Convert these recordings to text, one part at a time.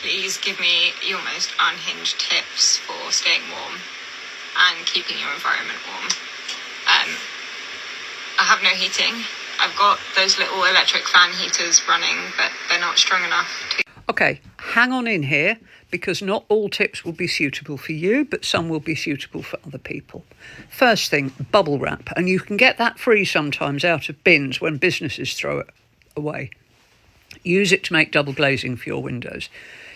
please give me your most unhinged tips for staying warm and keeping your environment warm. I have no heating. I've got those little electric fan heaters running, but they're not strong enough to... Okay, hang on in here, because not all tips will be suitable for you, but some will be suitable for other people. First thing, bubble wrap, and you can get that free sometimes out of bins when businesses throw it away. Use it to make double glazing for your windows.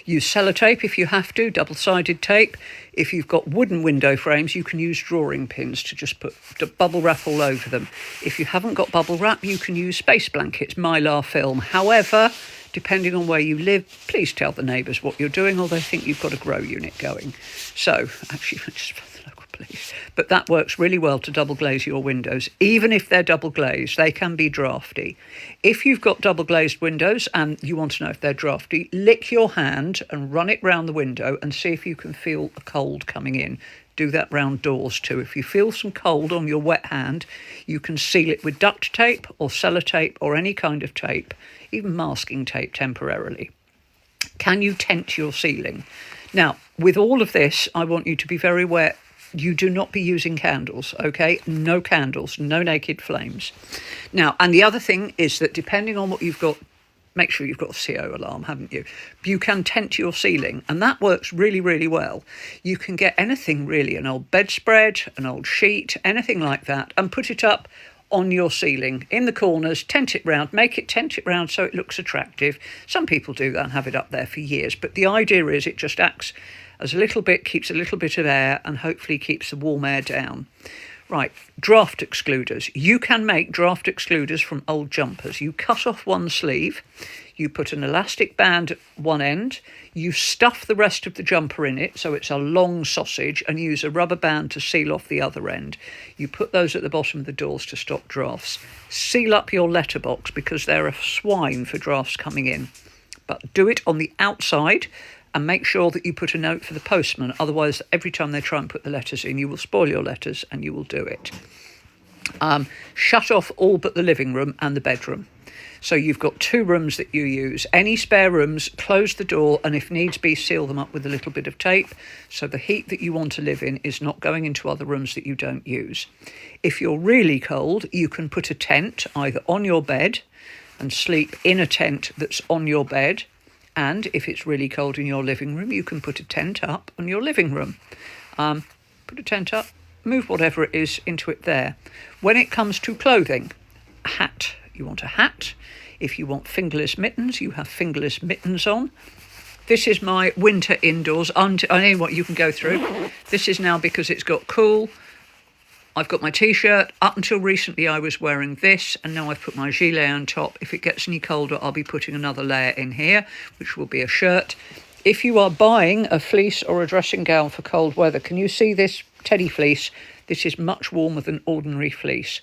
Use sellotape if you have to, double-sided tape. If you've got wooden window frames, you can use drawing pins to just put bubble wrap all over them. If you haven't got bubble wrap, you can use space blankets, mylar film. However, depending on where you live, please tell the neighbours what you're doing, or they think you've got a grow unit going. So, actually, just for the local police. But that works really well to double glaze your windows. Even if they're double glazed, they can be drafty. If you've got double glazed windows and you want to know if they're drafty, lick your hand and run it round the window and see if you can feel a cold coming in. Do that round doors too. If you feel some cold on your wet hand, you can seal it with duct tape or sellotape or any kind of tape, even masking tape temporarily. Can you tent your ceiling? Now, with all of this, I want you to be very aware you do not be using candles, okay? No candles, no naked flames. Now, and the other thing is that depending on what you've got, make sure you've got a CO alarm, haven't you? You can tent your ceiling, and that works really, really well. You can get anything really, an old bedspread, an old sheet, anything like that, and put it up on your ceiling in the corners, tent it round so it looks attractive. Some people do that and have it up there for years, but the idea is it just acts as a little bit, keeps a little bit of air, and hopefully keeps the warm air down. Right, draft excluders. You can make draft excluders from old jumpers. You cut off one sleeve, you put an elastic band at one end, you stuff the rest of the jumper in it so it's a long sausage, and use a rubber band to seal off the other end. You put those at the bottom of the doors to stop drafts. Seal up your letterbox because they're a swine for drafts coming in. But do it on the outside, and make sure that you put a note for the postman. Otherwise, every time they try and put the letters in, you will spoil your letters and you will do it. Shut off all but the living room and the bedroom. So you've got 2 rooms that you use. Any spare rooms, close the door, and if needs be, seal them up with a little bit of tape so the heat that you want to live in is not going into other rooms that you don't use. If you're really cold, you can put a tent either on your bed and sleep in a tent that's on your bed. And if it's really cold in your living room, you can put a tent up on your living room. Put a tent up, move whatever it is into it there. When it comes to clothing, a hat. You want a hat. If you want fingerless mittens, you have fingerless mittens on. This is my winter indoors. I know what you can go through. This is now because it's got cool. I've got my T-shirt. Up until recently, I was wearing this, and now I've put my gilet on top. If it gets any colder, I'll be putting another layer in here, which will be a shirt. If you are buying a fleece or a dressing gown for cold weather, can you see this teddy fleece? This is much warmer than ordinary fleece.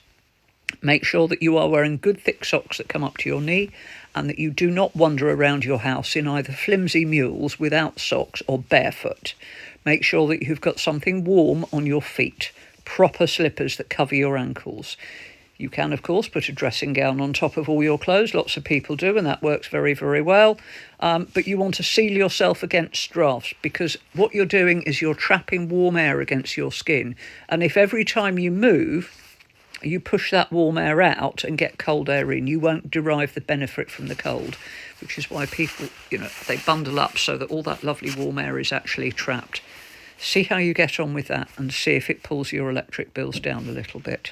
Make sure that you are wearing good thick socks that come up to your knee, and that you do not wander around your house in either flimsy mules without socks or barefoot. Make sure that you've got something warm on your feet. Proper slippers that cover your ankles. You can, of course, put a dressing gown on top of all your clothes. Lots of people do, and that works very, very well. But you want to seal yourself against drafts, because what you're doing is you're trapping warm air against your skin. And if every time you move, you push that warm air out and get cold air in, you won't derive the benefit from the cold, which is why people, they bundle up so that all that lovely warm air is actually trapped. See how you get on with that and see if it pulls your electric bills down a little bit.